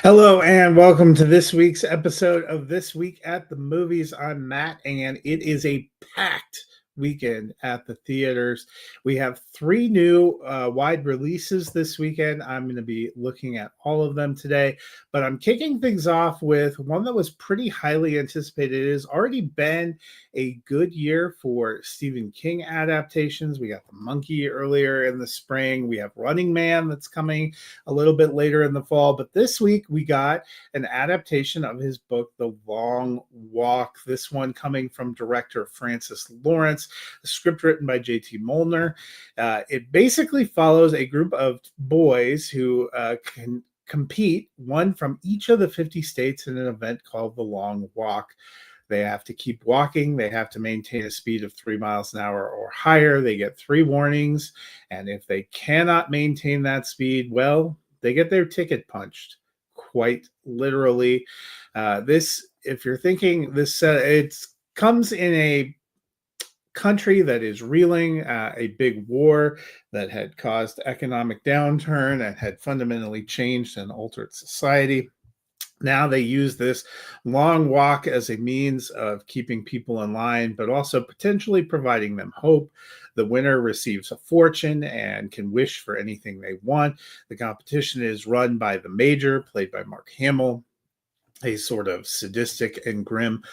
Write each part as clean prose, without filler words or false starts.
Hello and welcome to this week's episode of This Week at the Movies. I'm Matt, and it is a packed weekend at the theaters. We have three new wide releases this weekend. I'm going to be looking at all of them today, but I'm kicking things off with one that was pretty highly anticipated. It has already been a good year for Stephen King adaptations. We got The Monkey earlier in the spring. We have Running Man that's coming a little bit later in the fall. But this week we got an adaptation of his book, The Long Walk. This one coming from director Francis Lawrence, a script written by J.T. Molnar. It basically follows a group of boys who can compete, one from each of the 50 states, in an event called The Long Walk. They have to keep walking. They have to maintain a speed of 3 miles an hour or higher. They get 3 warnings. And if they cannot maintain that speed, well, they get their ticket punched, quite literally. If you're thinking this, it comes in a country that is reeling, a big war that had caused economic downturn and had fundamentally changed and altered society. Now they use this long walk as a means of keeping people in line, but also potentially providing them hope. The winner receives a fortune and can wish for anything they want. The competition is run by the Major, played by Mark Hamill, a sort of sadistic and grim,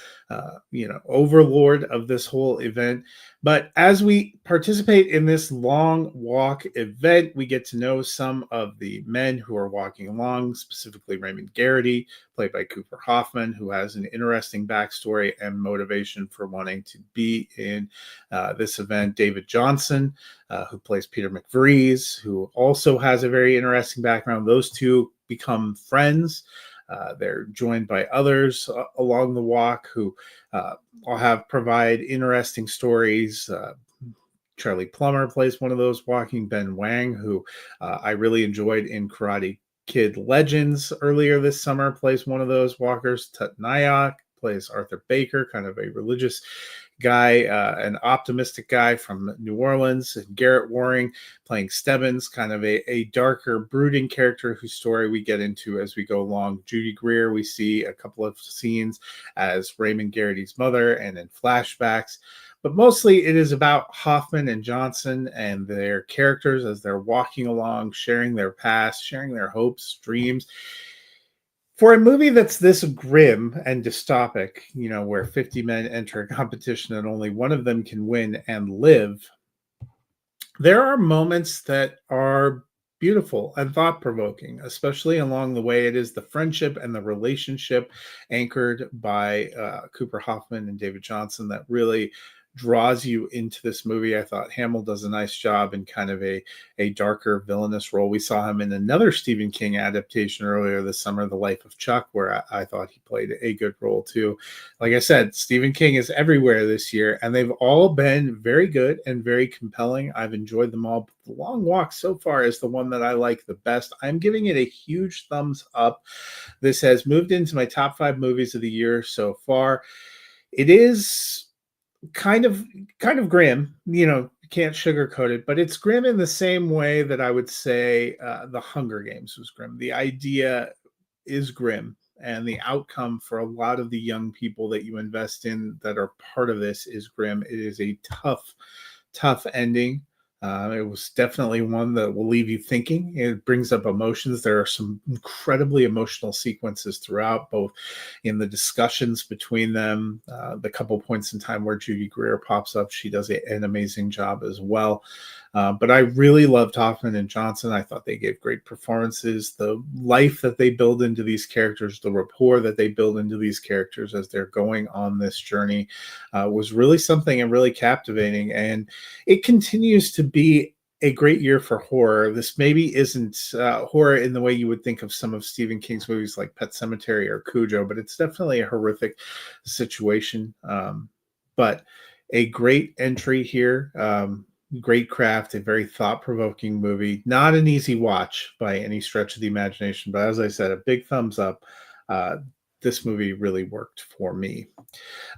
overlord of this whole event. But as we participate in this long walk event, we get to know some of the men who are walking along, specifically Raymond Garrity, played by Cooper Hoffman, who has an interesting backstory and motivation for wanting to be in this event. David Johnson, who plays Peter McVries, who also has a very interesting background. Those two become friends. They're joined by others along the walk who all provide interesting stories. Charlie Plummer plays one of those walking. Ben Wang, who I really enjoyed in Karate Kid Legends earlier this summer, plays one of those walkers. Tut Nayak plays Arthur Baker, kind of a religious guy, an optimistic guy from New Orleans. And Garrett Waring playing Stebbins, kind of a darker, brooding character whose story we get into as we go along. Judy Greer, we see a couple of scenes as Raymond Garrity's mother and in flashbacks. But mostly it is about Hoffman and Johnson and their characters as they're walking along, sharing their past, sharing their hopes, dreams. For a movie that's this grim and dystopic, where 50 men enter a competition and only one of them can win and live, there are moments that are beautiful and thought-provoking, especially along the way. It is the friendship and the relationship anchored by Cooper Hoffman and David Johnson that really draws you into this movie. I thought Hamill does a nice job in kind of a darker villainous role. We saw him in another Stephen King adaptation earlier this summer, The Life of Chuck, where I thought he played a good role too. Like I said, Stephen King is everywhere this year, and they've all been very good and very compelling. I've enjoyed them all. The Long Walk so far is the one that I like the best. I'm giving it a huge thumbs up. This has moved into my top 5 movies of the year so far. It is kind of grim, can't sugarcoat it, but it's grim in the same way that I would say The Hunger Games was grim. The idea is grim, and the outcome for a lot of the young people that you invest in that are part of this is grim. It is a tough ending. It was definitely one that will leave you thinking. It brings up emotions. There are some incredibly emotional sequences throughout, both in the discussions between them, the couple points in time where Judy Greer pops up. She does an amazing job as well. But I really loved Hoffman and Johnson. I thought they gave great performances. The life that they build into these characters, the rapport that they build into these characters as they're going on this journey was really something and really captivating. And it continues to be a great year for horror. This maybe isn't horror in the way you would think of some of Stephen King's movies like Pet Sematary or Cujo, but it's definitely a horrific situation. But a great entry here. Great craft, a very thought-provoking movie. Not an easy watch by any stretch of the imagination, but as I said, a big thumbs up. this movie really worked for me.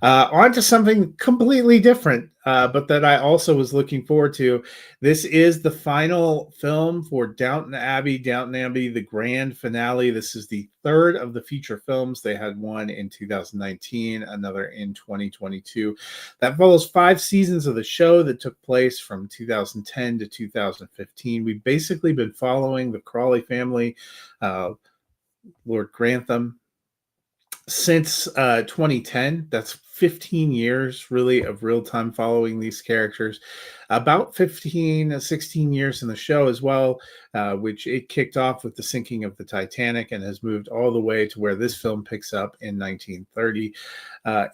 On to something completely different, but that I also was looking forward to. This is the final film for Downton Abbey. Downton Abbey, the grand finale. This is the third of the feature films. They had one in 2019, another in 2022. That follows 5 seasons of the show that took place from 2010 to 2015. We've basically been following the Crawley family, Lord Grantham, since 2010. That's 15 years really of real time following these characters, about 16 years in the show as well, which it kicked off with the sinking of the Titanic and has moved all the way to where this film picks up in 1930.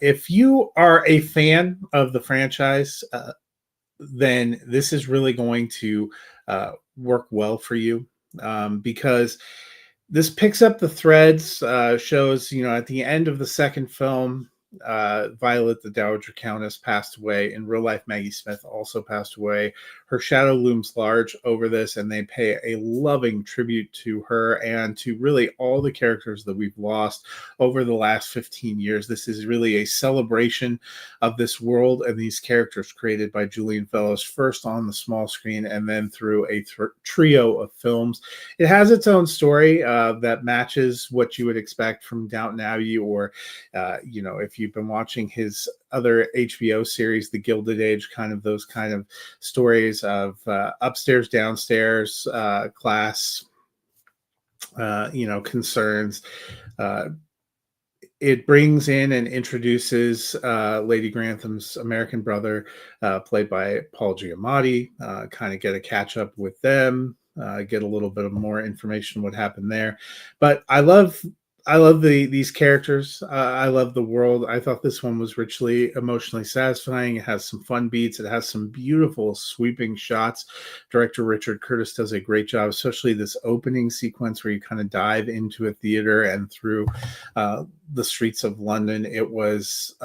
If you are a fan of the franchise, then this is really going to work well for you, because this picks up the threads, shows, at the end of the second film, Violet, the Dowager Countess, passed away. In real life, Maggie Smith also passed away. Her shadow looms large over this, and they pay a loving tribute to her and to really all the characters that we've lost over the last 15 years. This is really a celebration of this world and these characters created by Julian Fellowes, first on the small screen and then through a trio of films. It has its own story that matches what you would expect from Downton Abbey, or, if you've been watching his other HBO series, The Gilded Age, kind of those kind of stories of upstairs, downstairs, class, concerns. It brings in and introduces Lady Grantham's American brother, played by Paul Giamatti, kind of get a catch up with them, get a little bit of more information what happened there. But I love these characters. I love the world. I thought this one was richly emotionally satisfying. It has some fun beats. It has some beautiful sweeping shots. Director Richard Curtis does a great job, especially this opening sequence where you kind of dive into a theater and through the streets of London. It was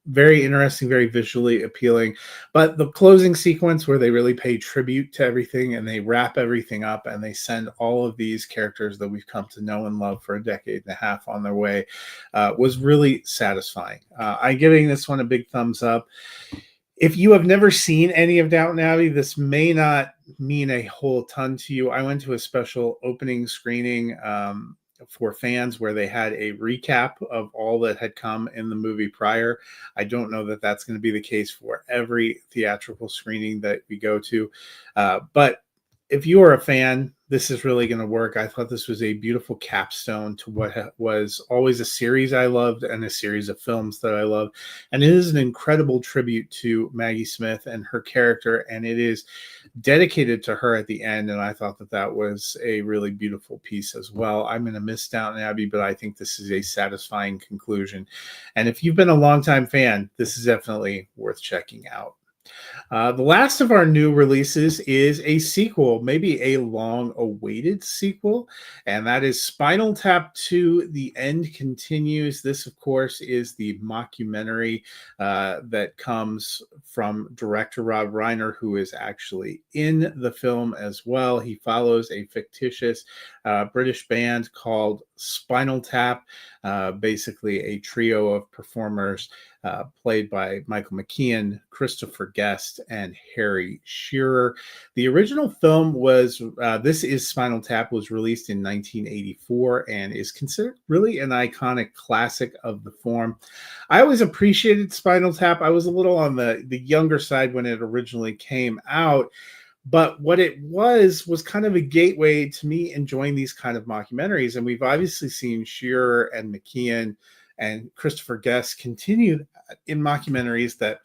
very interesting, very visually appealing. But the closing sequence where they really pay tribute to everything and they wrap everything up and they send all of these characters that we've come to know and love for a decade and a half on their way was really satisfying. I'm giving this one a big thumbs up. If you have never seen any of Downton Abbey, this may not mean a whole ton to you. I went to a special opening screening for fans where they had a recap of all that had come in the movie prior. I don't know that that's going to be the case for every theatrical screening that we go to. But if you are a fan, this is really going to work. I thought this was a beautiful capstone to what was always a series I loved and a series of films that I love. And it is an incredible tribute to Maggie Smith and her character, and it is dedicated to her at the end. And I thought that was a really beautiful piece as well. I'm going to miss Downton Abbey, but I think this is a satisfying conclusion. And if you've been a longtime fan, this is definitely worth checking out. The last of our new releases is a sequel, maybe a long-awaited sequel, and that is Spinal Tap 2: The End Continues. This, of course, is the mockumentary that comes from director Rob Reiner, who is actually in the film as well. He follows a fictitious British band called Spinal Tap, basically a trio of performers played by Michael McKean, Christopher Guest, and Harry Shearer. The original film was This Is Spinal Tap, was released in 1984 and is considered really an iconic classic of the form. I always appreciated Spinal Tap. I was a little on the younger side when it originally came out. But what it was kind of a gateway to me enjoying these kind of mockumentaries. And we've obviously seen Shearer and McKean and Christopher Guest continue in mockumentaries that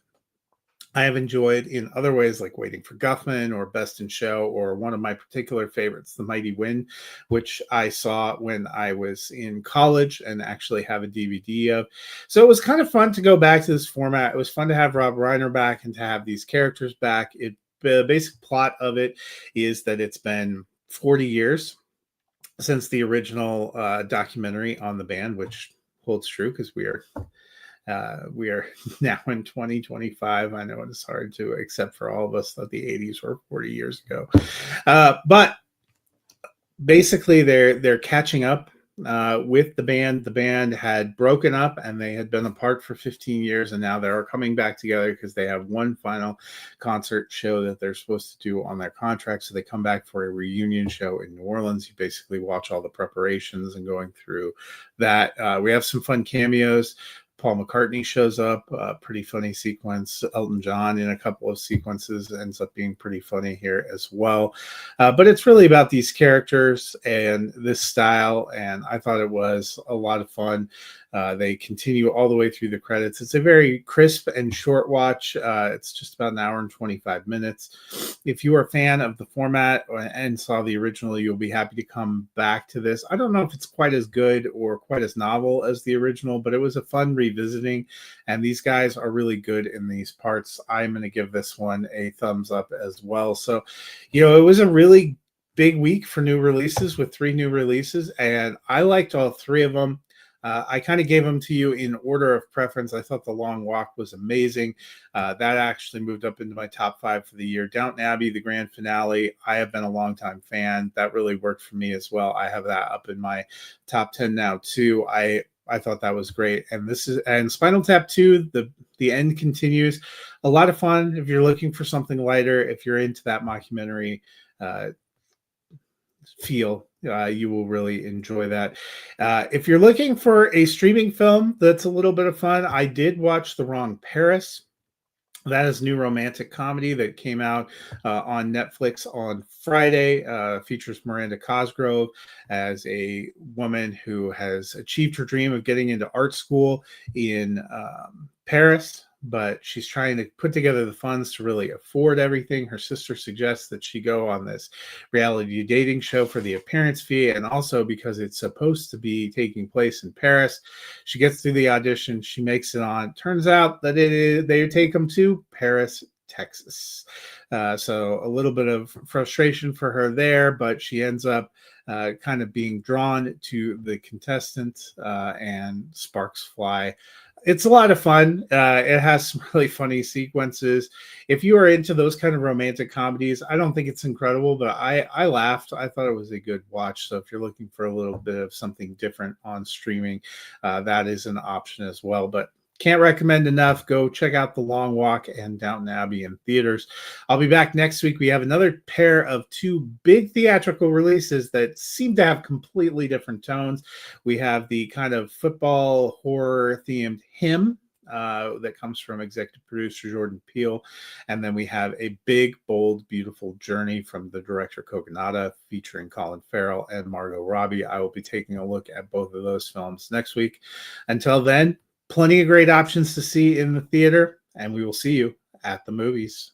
I have enjoyed in other ways, like Waiting for Guffman or Best in Show, or one of my particular favorites, The Mighty Wind, which I saw when I was in college and actually have a DVD of. So it was kind of fun to go back to this format. It was fun to have Rob Reiner back and to have these characters back. The basic plot of it is that it's been 40 years since the original documentary on the band, which holds true because we are now in 2025. I know it's hard to accept for all of us that the 80s were 40 years ago. But basically they're catching up with the band. The band had broken up and they had been apart for 15 years, and now they're coming back together because they have one final concert show that they're supposed to do on their contract. So they come back for a reunion show in New Orleans. You basically watch all the preparations and going through that. We have some fun cameos. Paul McCartney shows up, pretty funny sequence. Elton John in a couple of sequences ends up being pretty funny here as well. But it's really about these characters and this style, and I thought it was a lot of fun. They continue all the way through the credits. It's a very crisp and short watch. It's just about an hour and 25 minutes. If you are a fan of the format and saw the original, you'll be happy to come back to this. I don't know if it's quite as good or quite as novel as the original, but it was a fun revisiting, and these guys are really good in these parts. I'm going to give this one a thumbs up as well. So, it was a really big week for new releases with 3 new releases, and I liked all 3 of them. I kind of gave them to you in order of preference. I thought The Long Walk was amazing. That actually moved up into my top 5 for the year. Downton Abbey, the grand finale, I have been a longtime fan. That really worked for me as well. I have that up in my top 10 now too. I thought that was great. And Spinal Tap 2, the end continues. A lot of fun if you're looking for something lighter, if you're into that mockumentary feel, you will really enjoy that. If you're looking for a streaming film that's a little bit of fun, I did watch The Wrong Paris. That is new romantic comedy that came out on Netflix on Friday. Features Miranda Cosgrove as a woman who has achieved her dream of getting into art school in Paris, but she's trying to put together the funds to really afford everything. Her sister suggests that she go on this reality dating show for the appearance fee, and also because it's supposed to be taking place in Paris. She gets through the audition, she makes it on. Turns out that they take them to Paris, Texas. So a little bit of frustration for her there, but she ends up kind of being drawn to the contestants, and sparks fly. It's a lot of fun. It has some really funny sequences. If you are into those kind of romantic comedies, I don't think it's incredible, but I laughed. I thought it was a good watch. So if you're looking for a little bit of something different on streaming, that is an option as well. But can't recommend enough. Go check out The Long Walk and Downton Abbey in theaters. I'll be back next week. We have another pair of 2 big theatrical releases that seem to have completely different tones. We have the kind of football horror themed Him that comes from executive producer Jordan Peele. And then we have a big, bold, beautiful journey from the director Kogonada featuring Colin Farrell and Margot Robbie. I will be taking a look at both of those films next week. Until then, plenty of great options to see in the theater, and we will see you at the movies.